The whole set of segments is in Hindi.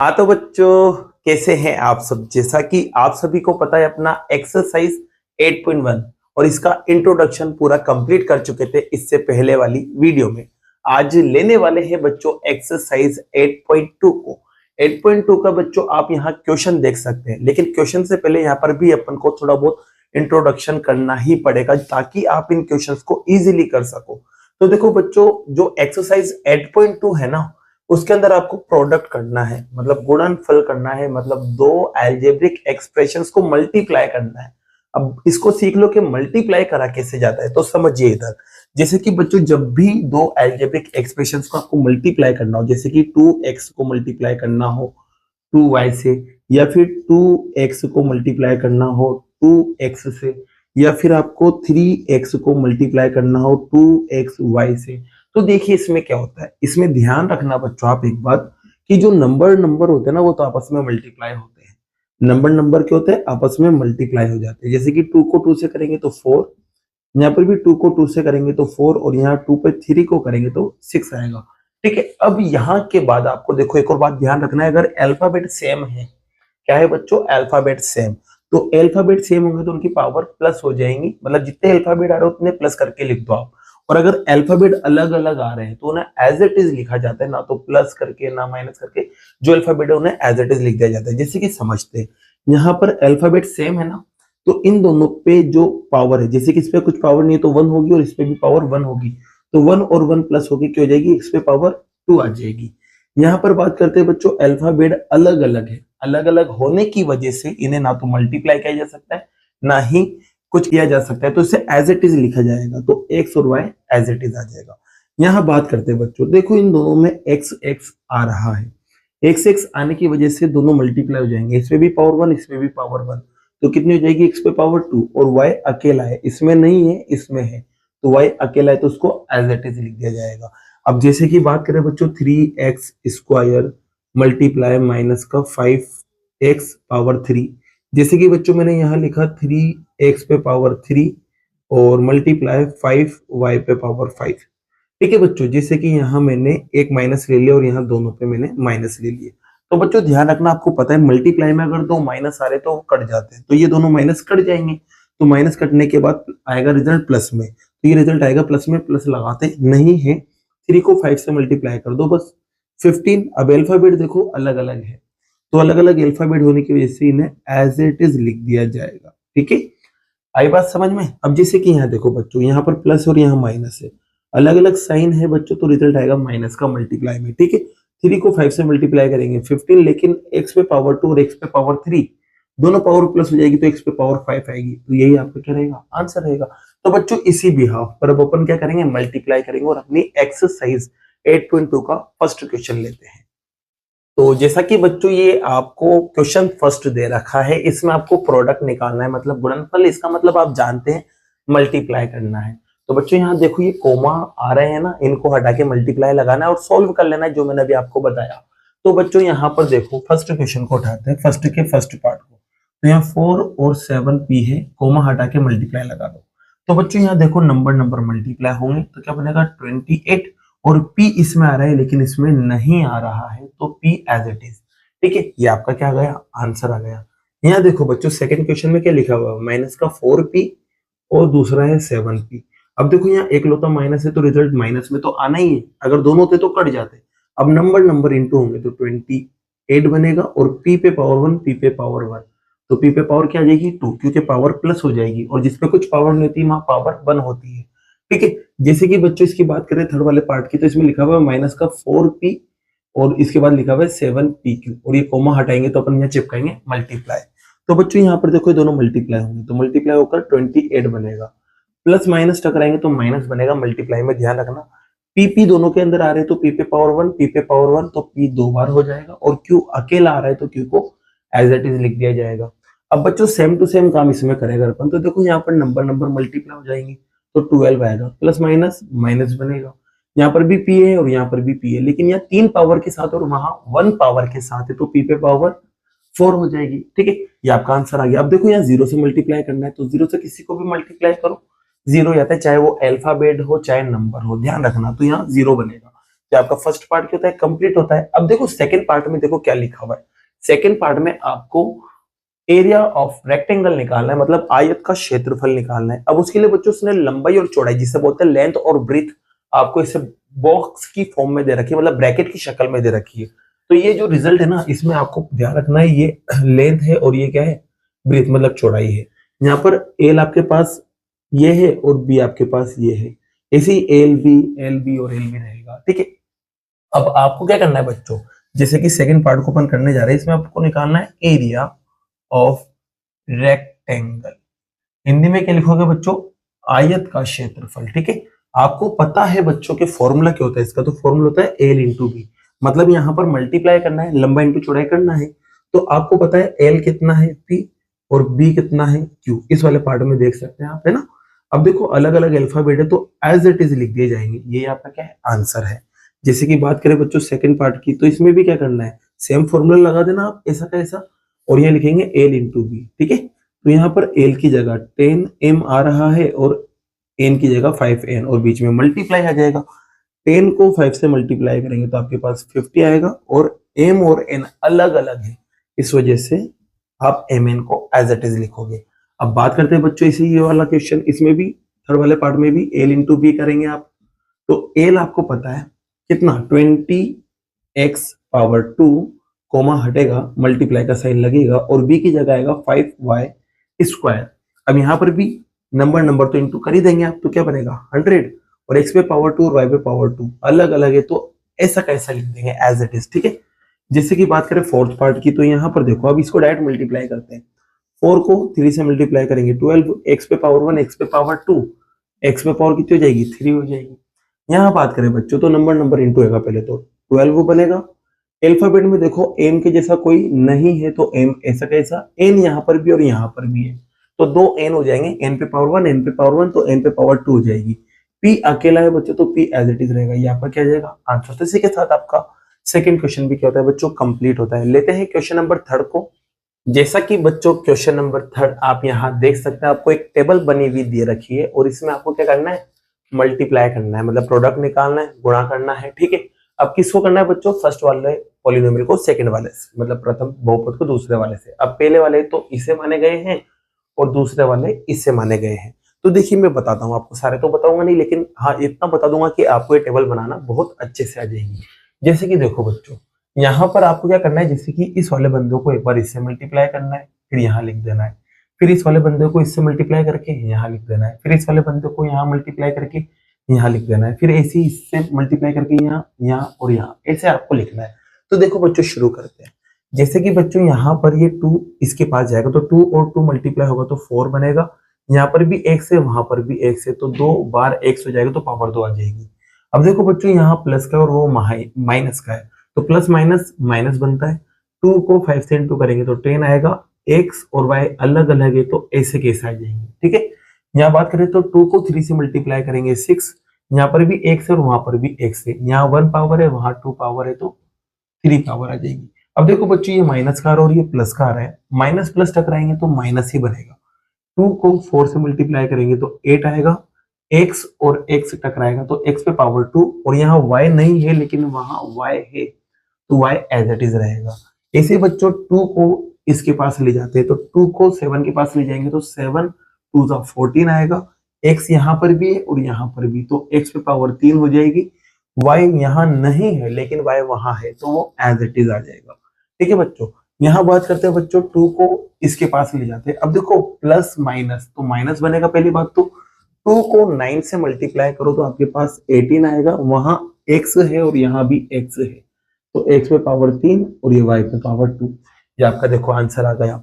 हाँ तो बच्चों, कैसे हैं आप सब। जैसा कि आप सभी को पता है, अपना एक्सरसाइज 8.1 और इसका इंट्रोडक्शन पूरा कंप्लीट कर चुके थे इससे पहले वाली वीडियो में। आज लेने वाले हैं बच्चों एक्सरसाइज 8.2 को। 8.2 का बच्चों आप यहाँ क्वेश्चन देख सकते हैं, लेकिन क्वेश्चन से पहले यहाँ पर भी अपन को थोड़ा बहुत इंट्रोडक्शन करना ही पड़ेगा ताकि आप इन क्वेश्चंस को इजीली कर सको। तो देखो बच्चों, जो एक्सरसाइज 8.2 है ना, उसके अंदर आपको प्रोडक्ट करना है, मतलब गुणनफल करना है, मतलब दो अलजेब्रिक एक्सप्रेशंस को मल्टीप्लाई करना है। अब इसको सीख लो कि मल्टीप्लाई करा कैसे जाता है, तो समझिए इधर। जैसे कि बच्चों, जब भी दो अलजेब्रिक एक्सप्रेशंस को आपको मल्टीप्लाई करना हो, जैसे कि 2x को मल्टीप्लाई करना हो 2y से, या फिर 2x को मल्टीप्लाई करना हो 2x से, या फिर आपको 3x को मल्टीप्लाई करना हो 2xy से, तो देखिए इसमें क्या होता है। इसमें ध्यान रखना बच्चों आप एक बात, कि जो नंबर नंबर होते हैं ना, वो तो आपस में मल्टीप्लाई होते हैं। नंबर नंबर क्या होते हैं, आपस में मल्टीप्लाई हो जाते हैं। जैसे कि 2 को 2 से करेंगे तो 4, यहाँ पर भी 2 को 2 से करेंगे तो 4, और यहाँ 2 पे 3 को करेंगे तो 6 आएगा। ठीक है, अब यहाँ के बाद आपको देखो एक और बात ध्यान रखना है, अगर अल्फाबेट सेम है, क्या है बच्चों, अल्फाबेट सेम, तो अल्फाबेट सेम होंगे तो उनकी पावर प्लस हो जाएंगी, मतलब जितने अल्फाबेट आ रहे हैं उतने प्लस करके लिख दो आप। और अगर अल्फाबेट अलग अलग आ रहे हैं तो उन्हें एज इट इज लिखा जाता है, ना तो प्लस करके ना माइनस करके। जो अल्फाबेट है उन्हें एज इट इज लिख दिया जाता है। जैसे कि समझते हैं, यहाँ पर अल्फाबेट सेम है ना, तो इन दोनों पे जो पावर है, जैसे कि इस पे कुछ पावर नहीं है तो 1 होगी, और इस पे भी पावर 1 होगी, तो 1 और 1 प्लस होगी क्या हो जाएगी, इस पे पावर 2 आ जाएगी। यहाँ पर बात करते हैं बच्चों, अल्फाबेट अलग अलग है, अलग अलग होने की वजह से इन्हें ना तो मल्टीप्लाई किया जा सकता है, ना ही कुछ किया जा सकता है, तो इसे एज इट इज लिखा जाएगा, तो एक्स और वाई एज इट इज आ जाएगा। यहाँ बात करते हैं बच्चों, देखो इन दोनों में एक्स एक्स आ रहा है, एक्स एक्स आने की वजह से दोनों मल्टीप्लाई हो जाएंगे, इसमें भी पावर 1 इसमें भी पावर 1, तो कितनी हो जाएगी, एक्स पे पावर 2, और वाई अकेला है, इसमें नहीं है इसमें है, तो वाई अकेला है तो उसको एज इट इज लिख दिया जाएगा। अब जैसे कि बात करें बच्चों, 3x स्क्वायर मल्टीप्लाई माइनस का 5x पावर 3, जैसे कि बच्चों मैंने यहाँ लिखा 3x पे पावर 3 और मल्टीप्लाई 5y पे पावर 5। ठीक है बच्चों, जैसे कि यहाँ मैंने एक माइनस ले लिया और यहाँ दोनों पे मैंने माइनस ले लिए, तो बच्चों ध्यान रखना, आपको पता है मल्टीप्लाई में अगर दो माइनस आ रहे तो वो कट जाते हैं, तो ये दोनों माइनस कट जाएंगे, तो माइनस कटने के बाद आएगा रिजल्ट प्लस में, तो ये रिजल्ट आएगा प्लस में, प्लस लगाते नहीं है, 3 को 5 से मल्टीप्लाई कर दो बस 15। अब अल्फाबेट देखो अलग अलग है, तो अलग अलग अल्फाबेट होने की वजह से इन्हें एज इट इज लिख दिया जाएगा। ठीक है, आई बात समझ में। अब जैसे कि यहाँ देखो बच्चों, यहाँ पर प्लस और यहाँ माइनस है, अलग अलग साइन है बच्चों, तो रिजल्ट आएगा माइनस का मल्टीप्लाई में। ठीक है, 3 को 5 से मल्टीप्लाई करेंगे 15, लेकिन x पे पावर 2 और x पे पावर 3 दोनों पावर प्लस हो जाएगी, तो x पे पावर 5 आएगी, तो यही आपका क्या रहेगा, आंसर रहेगा। तो बच्चों इसी बिहाफ पर अब अपन क्या करेंगे, मल्टीप्लाई करेंगे और अपनी एक्सरसाइज 8.2 का फर्स्ट क्वेश्चन लेते हैं। तो जैसा कि बच्चों ये आपको क्वेश्चन फर्स्ट दे रखा है, इसमें आपको प्रोडक्ट निकालना है, मतलब गुणनफल, इसका मतलब आप जानते हैं मल्टीप्लाई करना है। तो बच्चों यहाँ देखो ये कोमा आ रहे हैं ना, इनको हटा के मल्टीप्लाई लगाना है और सॉल्व कर लेना है, जो मैंने अभी आपको बताया। तो बच्चों यहाँ पर देखो फर्स्ट क्वेश्चन को उठाते हैं, फर्स्ट के फर्स्ट पार्ट को, तो यहाँ 4 और 7p है, कोमा हटा के मल्टीप्लाई लगा दो। तो बच्चों यहाँ देखो नंबर नंबर मल्टीप्लाई होंगे, तो क्या बनेगा 28, और p इसमें आ रहा है लेकिन इसमें नहीं आ रहा है, तो p एज इट इज। ठीक है, ये आपका क्या आ गया, आंसर आ गया। यहाँ देखो बच्चों सेकंड क्वेश्चन में क्या लिखा हुआ है, माइनस का 4p और दूसरा है 7p। अब देखो यहाँ एक लोटा माइनस है तो रिजल्ट माइनस में तो आना ही है, अगर दोनों होते तो कट जाते। अब नंबर नंबर इंटू होंगे तो 28 बनेगा, और p पे पावर 1 p पे पावर 1, तो p पे पावर क्या आ जाएगी 2, क्योंकि पावर प्लस हो जाएगी, और जिसपे कुछ पावर नहीं होती वहां पावर 1 होती है। ठीक है, जैसे कि बच्चों इसकी बात करें थर्ड वाले पार्ट की, तो इसमें लिखा हुआ है माइनस का 4p और इसके बाद लिखा हुआ है 7pq, और ये कोमा हटाएंगे तो अपन यहाँ चिपकाएंगे मल्टीप्लाई। तो बच्चों यहाँ पर देखो ये दोनों मल्टीप्लाई होंगे, तो मल्टीप्लाई होकर 28 बनेगा, प्लस माइनस टकराएंगे तो माइनस बनेगा, मल्टीप्लाई में ध्यान रखना। पी दोनों के अंदर आ रहे हैं, तो p पे पावर 1 p पे पावर 1, तो p 2 बार हो जाएगा, और q अकेला आ रहा है तो q को एज इट इज लिख दिया जाएगा। अब बच्चों सेम टू सेम काम इसमें करेगा अपन, तो देखो यहाँ पर नंबर नंबर मल्टीप्लाई हो जाएंगे, तो 12 आएगा, प्लस माइनस माइनस बनेगा, यहाँ पर भी p है और यहाँ पर भी p है, लेकिन यहाँ 3 पावर के साथ और वहां 1 पावर के साथ है, तो p पे पावर 4 हो जाएगी। ठीक है, ये आपका आंसर आ गया। अब देखो यहाँ 0 से मल्टीप्लाई करना है, तो 0 से किसी को भी मल्टीप्लाई करो 0 आता है, चाहे वो अल्फाबेट हो चाहे नंबर हो, ध्यान रखना, तो यहाँ 0 बनेगा। जो आपका फर्स्ट पार्ट क्या होता है, कंप्लीट होता है। अब देखो सेकंड पार्ट में देखो क्या लिखा हुआ है। सेकंड पार्ट में आपको एरिया ऑफ रेक्टेंगल निकालना है, मतलब आयत का क्षेत्रफल निकालना है। अब उसके लिए बच्चों उसने लंबाई और चौड़ाई, जिसे बोलते हैं लेंथ और ब्रीथ, आपको इसे बॉक्स की फॉर्म में दे रखी है, मतलब ब्रैकेट की शक्ल में दे रखी है। तो ये जो रिजल्ट है ना, इसमें आपको ध्यान रखना है, ये लेंथ है और ये क्या है, ब्रीथ मतलब चौड़ाई है। यहाँ पर एल आपके पास ये है और बी आपके पास ये है, ऐसे ही एल बी और एल बी रहेगा, ठीक है। अब आपको क्या करना है बच्चों, जैसे कि सेकंड पार्ट को अपन करने जा रहे हैं, इसमें आपको निकालना है एरिया ऑफ रेक्टेंगल। हिंदी में क्या लिखोगे बच्चों, आयत का क्षेत्रफल, ठीक है। आपको पता है बच्चों के फॉर्मूला क्या होता है इसका, तो फॉर्मूला होता है एल इंटू बी, मतलब यहाँ पर मल्टीप्लाई करना है, लंबा इंटू चौड़ाई करना है। तो आपको पता है एल कितना है पी और बी कितना है क्यू, इस वाले पार्ट में देख सकते हैं आप, है ना। अब देखो अलग अलग अल्फाबेट है तो एज इट इज लिख दिए जाएंगे, ये आपका क्या है, आंसर है। जैसे कि बात करें बच्चों सेकंड पार्ट की, तो इसमें भी क्या करना है, सेम फॉर्मूला लगा देना आप ऐसा का ऐसा, और ये लिखेंगे एल इंटू बी, ठीक है। तो यहाँ पर एल की जगह 10m आ रहा है और एन की जगह 5n, और बीच में मल्टीप्लाई आ जाएगा। 10 को 5 से मल्टीप्लाई करेंगे तो आपके पास 50 आएगा, और m और n अलग अलग है, इस वजह से आप mn को एज इट इज लिखोगे। अब बात करते हैं बच्चों इसी ये वाला क्वेश्चन, इसमें भी थर्ड वाले पार्ट में भी एल इंटू बी करेंगे आप। तो एल आपको पता है कितना, 20x पावर 2, कोमा हटेगा, मल्टीप्लाई का साइन लगेगा, और बी की जगह आएगा 5y स्क्वायर। अब यहाँ पर भी नंबर तो इंटू कर ही देंगे आप, तो क्या बनेगा 100, और x पे पावर 2 और y पे पावर 2 अलग अलग है, तो ऐसा कैसा लिख देंगे एज इट इज, ठीक है। जैसे कि बात करें फोर्थ पार्ट की, तो यहाँ पर देखो अब इसको डायरेक्ट मल्टीप्लाई करते हैं। 4 को 3 से मल्टीप्लाई करेंगे 12, x पे पावर 1 x पे पावर 2, x पे पावर कितनी हो जाएगी 3 हो जाएगी। यहाँ बात करें बच्चों तो नंबर इंटू होगा, पहले तो 12 बनेगा। अल्फाबेट में देखो एम के जैसा कोई नहीं है, तो एम ऐसा कैसा, एन यहाँ पर भी और यहाँ पर भी है, तो दो एन हो जाएंगे, एन पे पावर 1 एन पे पावर 1, तो एन पे पावर 2 हो जाएगी। पी अकेला है बच्चों, तो पी एज इट इज रहेगा, यहाँ पर क्या जाएगा आंसर। तो इसी के साथ आपका सेकंड क्वेश्चन भी क्या होता है बच्चों, कंप्लीट होता है। लेते हैं क्वेश्चन नंबर थर्ड को। जैसा कि बच्चों क्वेश्चन नंबर थर्ड आप यहाँ देख सकते हैं, आपको एक टेबल बनी हुई दे रखी है, और इसमें आपको क्या करना है, मल्टीप्लाई करना है, मतलब प्रोडक्ट निकालना है, गुणा करना है, ठीक है। अब किसको करना है बच्चों, फर्स्ट वाले पॉलिनोमियल को सेकंड वाले से, मतलब प्रथम बहुपद को दूसरे वाले से। अब पहले वाले तो इसे माने गए हैं और दूसरे वाले इससे माने गए हैं। तो देखिए मैं बताता हूँ आपको, सारे तो बताऊंगा नहीं, लेकिन हाँ इतना बता दूंगा कि आपको ये टेबल बनाना बहुत अच्छे से आ जाएगी। जैसे कि देखो बच्चों, यहाँ पर आपको क्या करना है, जैसे कि इस वाले बंदों को एक बार इससे मल्टीप्लाई करना है, फिर यहाँ लिख देना है, फिर इस वाले बंदे को इससे मल्टीप्लाई करके यहाँ लिख देना है, फिर इस वाले बंदे को यहाँ मल्टीप्लाई करके यहाँ लिख देना है, फिर ऐसे ही इससे मल्टीप्लाई करके यहाँ और यहाँ, ऐसे आपको लिखना है। तो देखो बच्चों शुरू करते हैं। जैसे कि बच्चों यहाँ पर ये 2 इसके पास जाएगा, तो 2 और 2 मल्टीप्लाई होगा तो 4 बनेगा। यहाँ पर भी x है, वहां पर भी x है, तो 2 बार x हो जाएगा, तो पावर 2 आ जाएगी। अब देखो बच्चों यहाँ प्लस का और वो माइनस का है, तो प्लस माइनस माइनस बनता है। 2 को 5 से इंटू करेंगे तो 10 आएगा, x और y अलग अलग है, तो ऐसे कैसे आ जाएंगे, ठीक है। यहाँ बात करें तो 2 को 3 से मल्टीप्लाई करेंगे 6, यहाँ पर भी x है और वहां पर भी x है, यहाँ 1 पावर है, वहां 2 पावर है, तो 3 पावर आ जाएगी। अब देखो बच्चों ये माइनस का आ रहा है और ये प्लस का आ रहा है, माइनस प्लस टकराएंगे तो माइनस ही बनेगा। 2 को 4 से मल्टीप्लाई करेंगे तो 8 आएगा, x और x टकराएगा तो x पे पावर 2, और यहाँ y नहीं है लेकिन वहां y है, तो y एज इट इज रहेगा। ऐसे बच्चों 2 को इसके पास ले जाते हैं, तो 2 को 7 के पास ले जाएंगे तो 7 2 जा 14 आएगा, x यहाँ पर भी है और यहाँ पर भी, तो x पे पावर 3 हो जाएगी। y यहाँ नहीं है लेकिन y वहां है, तो वो एज इट इज आ जाएगा, ठीक है बच्चों। यहाँ बात करते हैं बच्चों 2 को इसके पास ले जाते हैं। अब देखो प्लस माइनस, तो माइनस बनेगा पहली बात, तो 2 को 9 से मल्टीप्लाई करो तो आपके पास 18 आएगा, वहां x है और यहाँ भी x है, तो x पे पावर 3 और ये y पे पावर 2, ये आपका देखो आंसर आ गया।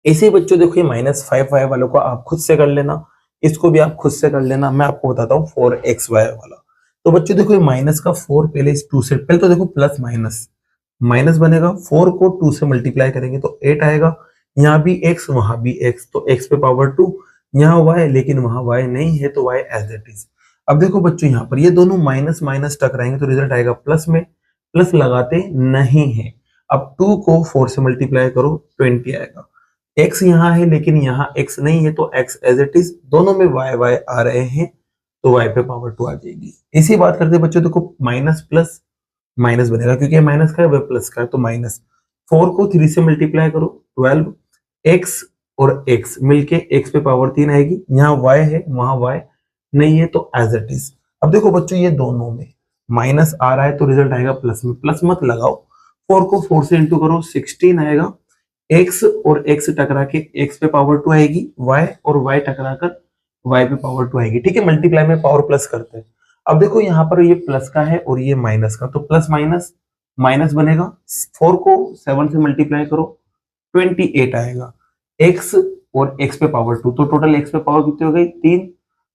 इसी बच्चों देखो ये -5y वालों को आप खुद से कर लेना, इसको भी आप खुद से कर लेना। मैं आपको बताता हूँ 4xy वाला। तो बच्चों देखो ये माइनस का 4 पहले इस 2 से, पहले तो देखो प्लस माइनस माइनस बनेगा, 4 को 2 से मल्टीप्लाई करेंगे तो 8 आएगा, यहाँ भी x वहां भी x, तो x पे पावर 2, यहाँ y लेकिन वहां y नहीं है, तो y एज इट इज। अब देखो बच्चों यहाँ पर ये दोनों माइनस माइनस टकराएंगे तो रिजल्ट आएगा प्लस में, प्लस लगाते नहीं है। अब 2 को 4 से मल्टीप्लाई करो 20 आएगा, x यहाँ है लेकिन यहाँ x नहीं है, तो x एज इट इज, दोनों में y आ रहे हैं, तो y पे पावर 2 आ जाएगी। इसी बात करते हैं बच्चों, देखो माइनस प्लस माइनस बनेगा, क्योंकि माइनस का है वह प्लस का है, तो माइनस 4 को 3 से मल्टीप्लाई करो 12, x और x मिलके x पे पावर 3 आएगी। यहाँ y है वहां y नहीं है, तो एज इट इज। अब देखो बच्चों, ये दोनों में माइनस आ रहा है तो रिजल्ट आएगा प्लस में, प्लस मत लगाओ, 4 को 4 से इंटू करो 16 आएगा। x और x टकरा के x पे पावर 2 आएगी, y और y टकरा कर y पे पावर 2 आएगी। ठीक है, मल्टीप्लाई में पावर प्लस करते हैं। अब देखो यहाँ पर ये प्लस का है और ये माइनस का, तो प्लस माइनस माइनस बनेगा। 4 को 7 से मल्टीप्लाई करो 28 आएगा, x और x पे पावर 2, तो टोटल x पे पावर कितनी हो गई 3,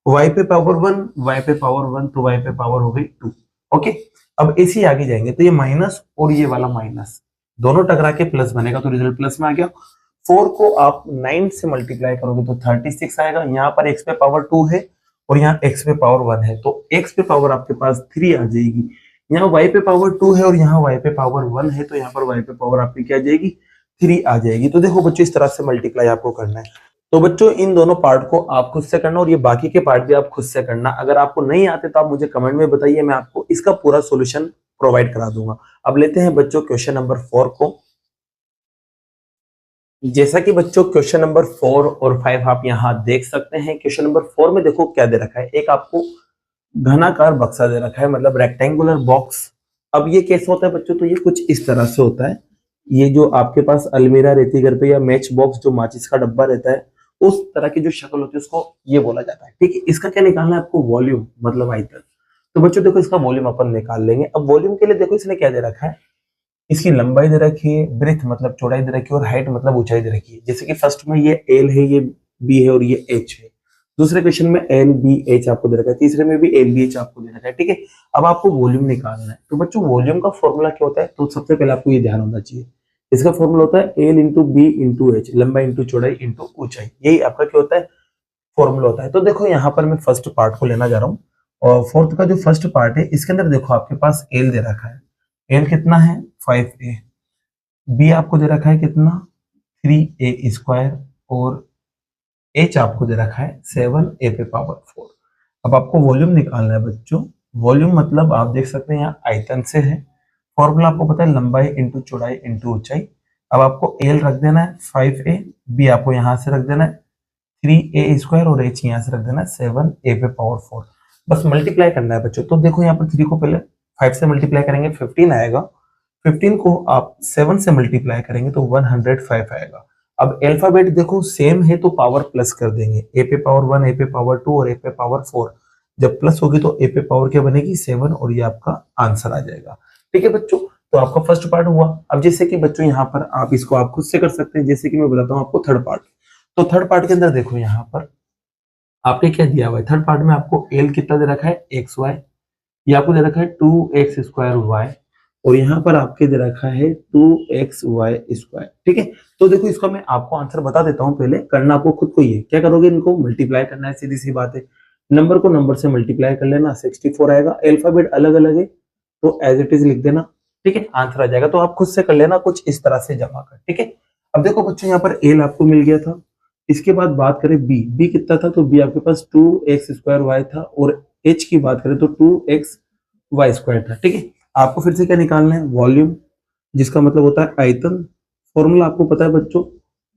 y पे पावर 1, y पे पावर 1, तो y पे पावर हो गई 2। ओके, अब इसी आगे जाएंगे तो ये माइनस और ये वाला माइनस दोनों टकरा के प्लस बनेगा, तो रिजल्ट प्लस में आ गया। 4 को आप 9 से मल्टीप्लाई करोगे तो 36 आएगा। यहाँ पर x पे पावर 2 है और यहाँ x पे पावर 1 है, तो x पे पावर आपके पास 3 आ जाएगी। यहाँ y पे पावर 2 है और यहाँ y पे पावर 1 है, तो यहाँ पर y पे पावर आपकी क्या आ जाएगी 3 आ जाएगी। तो देखो बच्चों, इस तरह से मल्टीप्लाई आपको करना है। तो बच्चों, इन दोनों पार्ट को आप खुद से करना और ये बाकी के पार्ट भी आप खुद से करना। अगर आपको नहीं आते तो आप मुझे कमेंट में बताइए, मैं आपको इसका पूरा सॉल्यूशन प्रोवाइड करा दूंगा। अब लेते हैं बच्चों क्वेश्चन नंबर 4 को। जैसा कि बच्चों क्वेश्चन नंबर 4 और 5 आप यहाँ देख सकते हैं। क्वेश्चन नंबर 4 में देखो क्या दे रखा है, एक आपको घनाकार बक्सा दे रखा है, मतलब रेक्टेंगुलर बॉक्स। अब ये कैसे होता है बच्चों, तो ये कुछ इस तरह से होता है। ये जो आपके पास अलमीरा रहती है घर पे, या मैच बॉक्स जो माचिस का डब्बा रहता है, उस तरह की जो शक्ल होती है उसको ये बोला जाता है। ठीक है, इसका क्या निकालना है आपको, वॉल्यूम मतलब आयतन। तो बच्चों देखो, इसका वॉल्यूम अपन निकाल लेंगे। अब वॉल्यूम के लिए देखो इसने क्या दे रखा है, इसकी लंबाई दे रखी है, ब्रेथ मतलब चौड़ाई दे रखी है, और हाइट मतलब ऊंचाई दे रखी है। जैसे कि फर्स्ट में ये एल है, ये बी है और ये एच है। दूसरे क्वेश्चन में एल बी एच आपको दे रखा है, तीसरे में भी एल बी एच आपको दे रखा है। ठीक है, अब आपको वॉल्यूम निकालना है। तो बच्चों वॉल्यूम का फॉर्मूला क्या होता है, तो सबसे पहले आपको ये ध्यान होना चाहिए, इसका फॉर्मूला होता है L into B into H, लंबाई इंटू चौड़ाई इंटू ऊंचाई। यही आपका क्या होता है, फॉर्मूला होता है। तो देखो यहाँ पर मैं फर्स्ट पार्ट को लेना जा रहा हूँ, और फोर्थ का जो फर्स्ट पार्ट है इसके अंदर देखो आपके पास एल दे रखा है। एल कितना है 5a, बी आपको दे रखा है कितना 3a स्क्वायर, और एच आपको दे रखा है 7a पे पावर 4। अब आपको वॉल्यूम निकालना है बच्चों। वॉल्यूम मतलब आप देख सकते हैं यहाँ आयतन से है, फॉर्मूला आपको पता है लंबाई इंटू चौड़ाई इंटू ऊंचाई। अब आपको एल रख देना है 5a, बी आपको यहाँ से रख देना है 3a स्क्वायर, और एच यहाँ से रख देना है 7a पे पावर 4। बस मल्टीप्लाई करना है बच्चों। तो देखो यहाँ पर 3 को पहले 5 से मल्टीप्लाई करेंगे 15 आएगा, 15 को आप 7 से मल्टीप्लाई करेंगे तो 105 आएगा। अब अल्फाबेट देखो सेम है तो पावर प्लस कर देंगे, ए पे पावर 1, ए पे पावर 2 और ए पे पावर 4। जब प्लस होगी तो ए पे पावर क्या बनेगी 7, और ये आपका आंसर आ जाएगा। ठीक है बच्चों, तो आपका फर्स्ट पार्ट हुआ। अब जैसे कि बच्चों यहाँ पर आप इसको आप खुद से कर सकते हैं, जैसे कि मैं बताता हूँ आपको थर्ड पार्ट। तो थर्ड पार्ट के अंदर देखो यहाँ पर आपने क्या दिया हुआ है, थर्ड पार्ट में आपको एल कितना दे रखा है एक्स वाई, ये आपको दे रखा है 2x स्क्वायर वाई, और यहाँ पर आपके दे रखा है 2xy स्क्वायर। ठीक है, तो देखो इसका मैं आपको आंसर बता देता हूँ, पहले करना आपको खुद को ही है। क्या करोगे, इनको मल्टीप्लाई करना है, सीधी सी बात है। नंबर को नंबर से मल्टीप्लाई कर लेना, 64 आएगा। अल्फाबेट अलग अलग है तो एज इट इज लिख देना। ठीक है, आंसर आ जाएगा। तो आप खुद से कर लेना कुछ इस तरह से जमा कर। ठीक है, अब देखो बच्चों यहाँ पर एल आपको मिल गया था। इसके बाद बात करें बी, बी कितना था, तो बी आपके पास 2x स्क्वायर वाई था, और एच की बात करें तो 2x वाई स्क्वायर था। ठीक है, आपको फिर से क्या निकालना है, वॉल्यूम, जिसका मतलब होता है आयतन। फॉर्मूला आपको पता है बच्चों,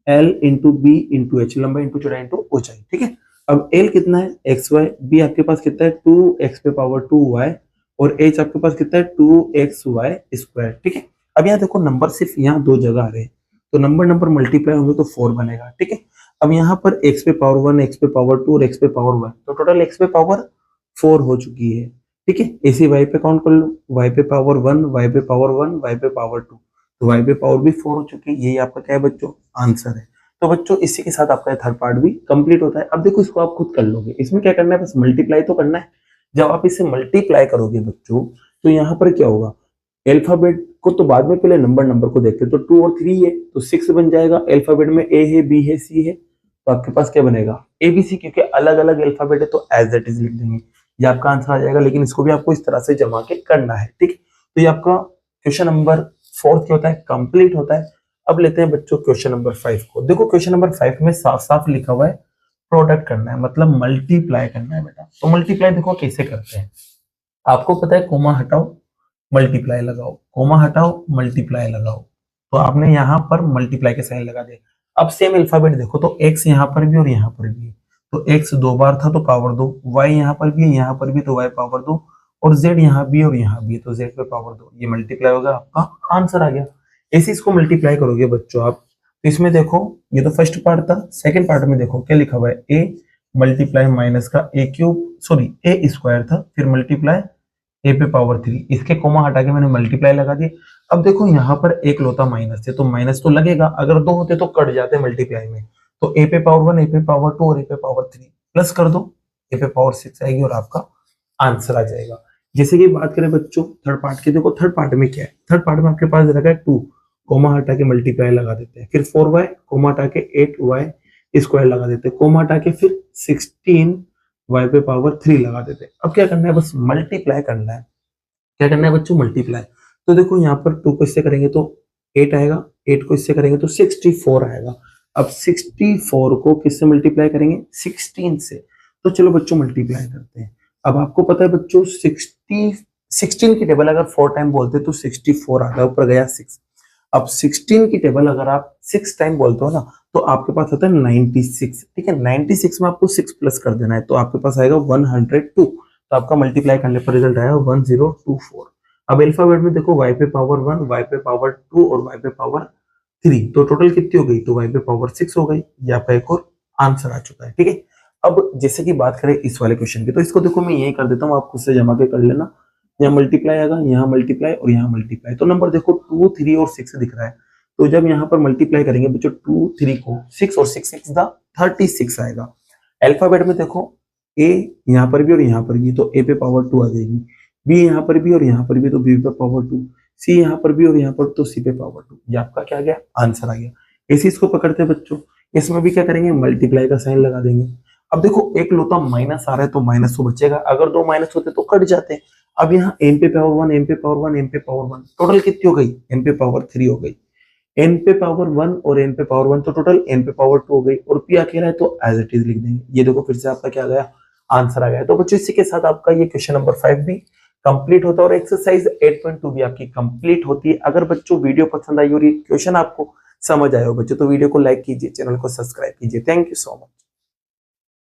L into B into H, लंबाई इंटू चौड़ाई इंटू ऊंचाई। ठीक है, अब L कितना है एक्स वाई, बी आपके पास कितना है 2x पे पावर 2y, और h आपके पास कितना है 2xy स्क्वायर। ठीक है, अब यहाँ देखो नंबर सिर्फ यहाँ दो जगह आ रहे हैं, तो नंबर नंबर मल्टीप्लाई होंगे तो 4 बनेगा। ठीक है, अब यहाँ पर x पे पावर 1, x पे पावर 2 और x पे पावर 1, तो टोटल x पे पावर 4 हो चुकी है। ठीक है, इसी y पे काउंट कर लो, y पे पावर 1, y पे पावर 1, y पे पावर 2, तो y पे पावर भी 4 हो चुकी है। यही आपका क्या है बच्चों, आंसर है। तो बच्चों इसी के साथ आपका थर्ड पार्ट भी कंप्लीट होता है। अब देखो इसको आप खुद कर लोगे, इसमें क्या करना है, बस मल्टीप्लाई तो करना है। जब आप इसे मल्टीप्लाई करोगे बच्चों, तो यहाँ पर क्या होगा, अल्फाबेट को तो बाद में, पहले नंबर नंबर को देखते हैं। तो 2 और 3 है तो 6 बन जाएगा। अल्फाबेट में ए है, बी है, सी है, तो आपके पास क्या बनेगा एबीसी, क्योंकि अलग अलग अल्फाबेट है तो एज इट इज लिख देंगे, ये आपका आंसर आ जाएगा। लेकिन इसको भी आपको इस तरह से जमा के करना है। ठीक, तो ये आपका क्वेश्चन नंबर 4 क्या होता है, कंप्लीट होता है। अब लेते हैं बच्चों क्वेश्चन नंबर 5 को। देखो क्वेश्चन नंबर 5 में साफ साफ लिखा हुआ है प्रोडक्ट करना है, मतलब मल्टीप्लाई करना है बेटा। तो मल्टीप्लाई देखो कैसे करते हैं, आपको पता है कोमा हटाओ मल्टीप्लाई लगाओ, कोमा हटाओ मल्टीप्लाई लगाओ, तो आपने यहाँ पर मल्टीप्लाई के साइन लगा दिया। अब सेम अल्फाबेट देखो, तो x यहाँ पर भी और यहाँ पर भी है, तो x 2 बार था तो पावर 2, y यहाँ पर भी है यहाँ पर भी तो y पावर 2, और z यहाँ भी और यहाँ भी है तो z पे पावर 2, ये मल्टीप्लाई होगा, आपका आंसर आ गया। ऐसे इसको मल्टीप्लाई करोगे बच्चों आप, तो इसमें देखो ये तो फर्स्ट पार्ट था, सेकंड पार्ट में देखो क्या लिखा हुआ है, a मल्टीप्लाई माइनस का a cube, sorry a square था, फिर मल्टीप्लाई a पे पावर 3, इसके कोमा हटा के मैंने मल्टीप्लाई लगा दिए। अब देखो यहाँ पर एक लोता माइनस है तो माइनस तो लगेगा, अगर दो होते तो कट जाते मल्टीप्लाई में, तो a पे पावर 1, a पे पावर 2 और a पे पावर 3 प्लस कर दो, a पे पावर 6 आएगी और आपका आंसर आ जाएगा। जैसे कि बात करें बच्चों थर्ड पार्ट की, देखो थर्ड पार्ट में क्या है, थर्ड पार्ट में आपके पास रखा है 2, कोमा हटा के मल्टीप्लाई लगा देते हैं, फिर 4y कोमा हटा के 8y स्क्वायर लगा देते हैं, कोमा हटा के फिर 16y पे पावर 3 लगा देते हैं। अब क्या करना है, बस मल्टीप्लाई करना है। क्या करना है बच्चों, मल्टीप्लाई। तो देखो यहाँ पर 2 को इससे करेंगे तो 8 आएगा, 8 को इससे करेंगे तो 64 आएगा। अब 64 को किससे मल्टीप्लाई करेंगे, 16 से। तो चलो बच्चों मल्टीप्लाई करते हैं। अब आपको पता है बच्चों 16 की टेबल अगर 4 टाइम बोलते तो 64 आता है, ऊपर गया 6। अब 16 की टेबल अगर आप 6 टाइम बोलते हो ना तो आपके पास आता है 96, ठीक है। 96 में आपको 6 प्लस कर देना है तो आपके पास आएगा 102, तो आपका मल्टीप्लाई करने पर रिजल्ट आएगा 1024। अब अल्फाबेट में देखो y पे पावर 1, y पे पावर 2 और y पे पावर 3, तो टोटल कितनी हो गई, तो y पे पावर 6 हो गई। ये आपका एक और आंसर आ चुका है, ठीक है। अब जैसे कि बात करें इस वाले क्वेश्चन की, तो इसको देखो मैं यही कर देता हूँ, आप खुद से जमा के कर लेना। यहाँ मल्टीप्लाई आएगा, यहाँ मल्टीप्लाई और यहाँ मल्टीप्लाई, तो नंबर देखो 2, 3 और 6 दिख रहा है। तो जब यहाँ पर मल्टीप्लाई करेंगे बच्चों 2, 3 को 6 और 6 6 दा 36 आएगा। अल्फाबेट में देखो a यहाँ पर भी और यहाँ पर भी, तो a पे पावर 2 आ जाएगी, b यहाँ पर भी और यहाँ पर भी तो b पे पावर 2, c यहाँ पर भी और यहाँ पर तो c पे पावर 2। ये आपका क्या आ गया, आंसर आ गया। ऐसे इसको पकड़ते हैं बच्चों, इसमें भी क्या करेंगे, मल्टीप्लाई का साइन लगा देंगे। अब देखो एक लोता माइनस आ रहा है तो माइनस तो बचेगा, अगर 2 माइनस होते तो कट जाते। अब यहाँ m पे पावर 1, m पे पावर 1, m पे पावर 1, टोटल कितनी हो गई, m पे पावर 3 हो गई। n पे पावर 1 और n पे पावर 1 तो टोटल n पे पावर 2 हो गई, और p अकेला है तो एज इट इज लिख देंगे। ये देखो फिर से आपका क्या आ गया, आंसर आ गया। तो बच्चों इसी के साथ आपका ये क्वेश्चन नंबर 5 भी कंप्लीट होता है और एक्सरसाइज 8.2 भी आपकी कंप्लीट होती है। अगर बच्चों वीडियो पसंद आई और ये क्वेश्चन आपको समझ आया हो बच्चों, तो वीडियो को लाइक कीजिए, चैनल को सब्सक्राइब कीजिए। Thank you so much.